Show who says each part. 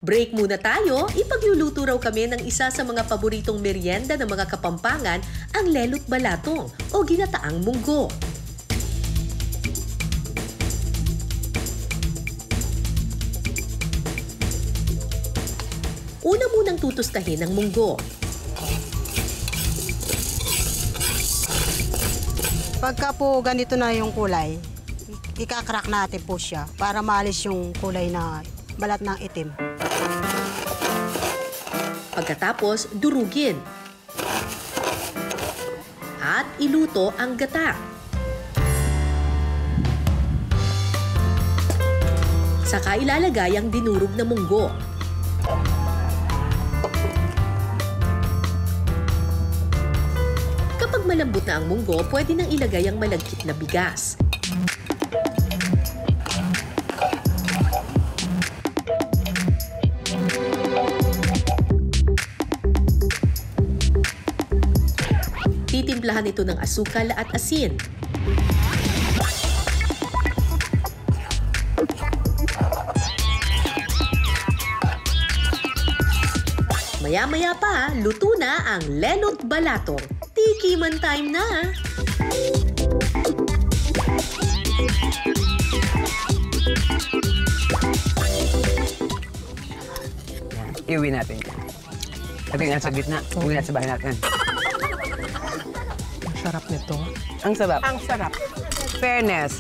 Speaker 1: Break muna tayo, ipagluluto raw kami ng isa sa mga paboritong merienda ng mga Kapampangan, ang lelot balatong o ginataang munggo. Una munang tutustahin ang munggo.
Speaker 2: Pagka po ganito na yung kulay, ika-crack natin po siya para maalis yung kulay na balat ng itim.
Speaker 1: Pagkatapos, durugin. At iluto ang gata. Saka ilalagay ang dinurog na munggo. Kapag malambot na ang munggo, pwede nang ilagay ang malagkit na bigas. Titimplahan ito ng asukal at asin. Maya-maya pa, luto na ang lelot balatong. Tikiman time na!
Speaker 3: Iuwi natin. Natin nasa gitna. Uwi natin sa bahay natin.
Speaker 4: Sarap nito.
Speaker 3: Ang sarap.
Speaker 4: Ang sarap.
Speaker 3: Fairness.